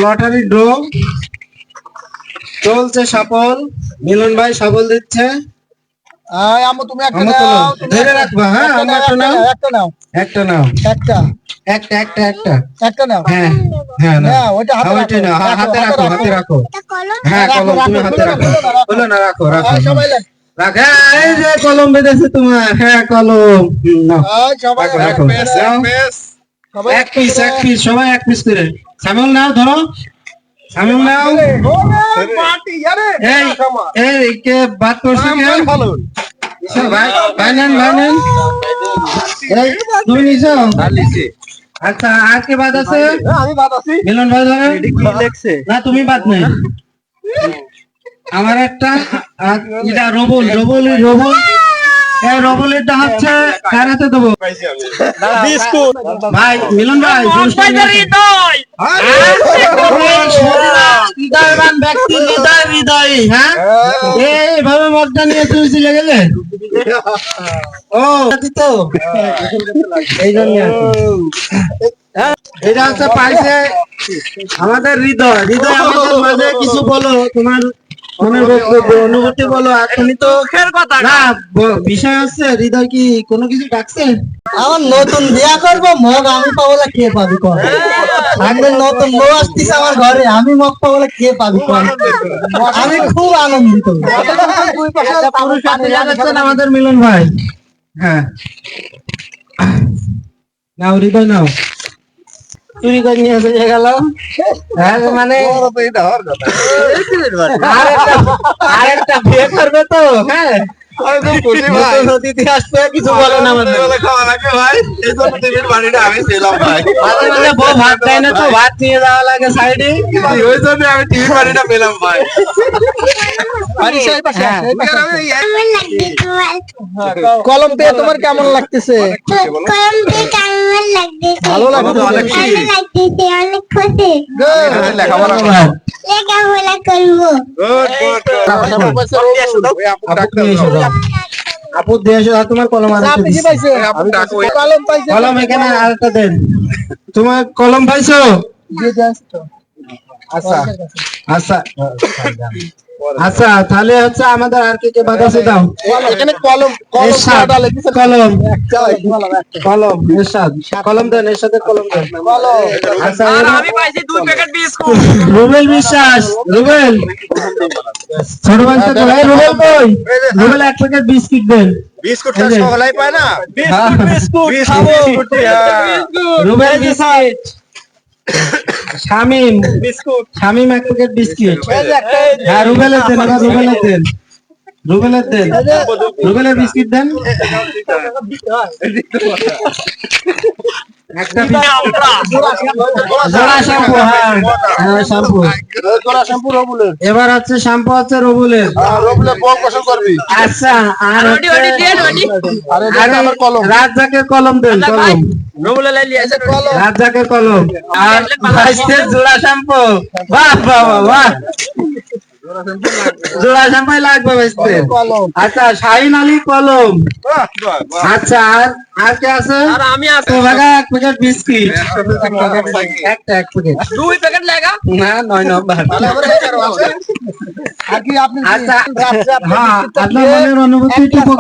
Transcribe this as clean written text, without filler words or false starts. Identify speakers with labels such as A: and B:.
A: Lottery draw চলছে, সফল। মিলন ভাই সফল দিচ্ছে।
B: তুমি একটা নাও,
A: ধরে রাখবা। হ্যাঁ, আমরা একটা নাও,
B: একটা নাও,
A: একটা নাও,
B: একটা
A: একটা একটা একটা
B: একটা নাও।
A: হ্যাঁ হ্যাঁ,
B: না, ওইটা হাতে
A: ওইটাই নাও, হাতে রাখো, হাতে রাখো। হ্যাঁ,
B: রাখো,
A: কলম তুমি
B: রাখো,
A: হাতে
B: খুলে
A: রাখো।
B: নাও, খুলে নাও,
A: বলো না, রাখো রাখো।
B: সবাই লেখ।
A: রাখ। হ্যাঁ, এই যে কলম বেঁধেছে তোমার। হ্যাঁ, কলম নাও,
B: সবাই
A: রাখো রাখো।
B: সবাই
A: এক পিস, এক পিস, সবাই এক পিস করে। সামিউল নাও, ধরো। সামিউল নাও। এই এই কে বাদ করছে কে? ভাই ভাই নেন, ভাই নেন। এই তুমি নিছো? আচ্ছা, আর কে বাদ আছে?
B: আমি বাদ আছি।
A: মিলন ভাই ধরেন। না, তুমি বাদ নেই। আমার একটা এটা রবুল, রবুল, রবুল। এই রবুলেরটা হচ্ছে কার হাতে দেবো?
B: বিস্কুট।
A: ভাই মিলন ভাই, হৃদয়বান ব্যক্তি, হৃদয়। হ্যাঁ, এইভাবে মদটা নিয়ে তুমি চলে গেলে। ও তো এই জন্য এটা হচ্ছে পাইছে আমাদের হৃদয়। হৃদয়, আমাদের মাঝে কিছু বলো, তোমার মনের বক্তব্য, অনুভূতি বলো। এখনই তো না, বিষয় হচ্ছে হৃদয় কি কোনো কিছু ডাকছে?
B: আমার নতুন বিয়া করবো, মগ আমি পাবো, কে পাবি কর? আমি নতুন বউ আসতেছে আমার ঘরে, আমি মগ পাবো, কে পাবি কর? আমি খুব আনন্দিত।
A: পুরুষ সাথে যাচ্ছেন আমাদের মিলন ভাই। হ্যাঁ, নাও হৃদয় নাও। চুরি করে নিয়ে এসে গেল। মানে আরেকটা বিয়ে করবে তো। হ্যাঁ, অতিথি আসছে, কিছু বলে না আমাদের। মাঝে মাঝে বউ ভাত দেয় না, তো ভাত নিয়ে যাওয়া লাগে সাইডে।
C: ওই জন্য আমি টিভি বাড়িটা পেলাম ভাই।
B: কলম পেয়ে তোমার কেমন লাগতেছে? ভালো লাগছে,
D: অনেক খুশি।
C: লেখাপড়া
D: লেখাপড়া করবো।
A: আপু দিয়ে এসো। তোমার কলম আর
B: আপনি কি পাইছে? কলম পাইছে?
A: কলম এখানে আরেকটা দেন। তোমার কলম পাইছো? আচ্ছা আচ্ছা আচ্ছা, তাহলে হচ্ছে আমাদের আর কে কে বাদ আছে দাও।
B: এখানে কলম
A: এরশাদ, কলম কলম এরশাদ, কলম দেন, এর সাথে কলম দেন। আচ্ছা,
C: আমি পাইছি 2 প্যাকেট বিস্কুট।
A: রুবেল বিশ্বাস, রুবেল ছোট ভাই তো কই? রুবেল কই? রুবেল 1 প্যাকেট বিস্কিট দেন।
C: বিস্কুট তো সবাই পায় না।
B: Biscuit
A: Rubel biscuit. Shamim
B: biscuit.
A: Shamim 1 packet biscuit. হ্যাঁ, রুবেলের দেন, এবার রুবেলের দেন, রুবেলের দেন, রুবেলের বিস্কিট দেন। একটা জোড়া শ্যাম্পু। হ্যাঁ হ্যাঁ, শ্যাম্পু। এবার হচ্ছে শ্যাম্পু হচ্ছে রবুলের। আচ্ছা, আর রাজ্জাকের কলম দেন, কলম। রাজ্জাকের কলম। আর ভাইস্তের জোড়া শ্যাম্পু। বাহ বাহ বাহ, জোড়া শ্যাম্পুই লাগবে ভাইস্তের। আচ্ছা, শাহিন আলী কলম। আচ্ছা, আর কে আছে?
C: আমি আছি।
A: তো ভাগা 1 প্যাকেট বিস্কিট। একটা 1 প্যাকেট।
C: 2 প্যাকেট লেগা।
A: না, 9 নম্বর।
B: আর কি আপনি?
A: আচ্ছা, হ্যাঁ, আপনার মনের অনুভূতি একটু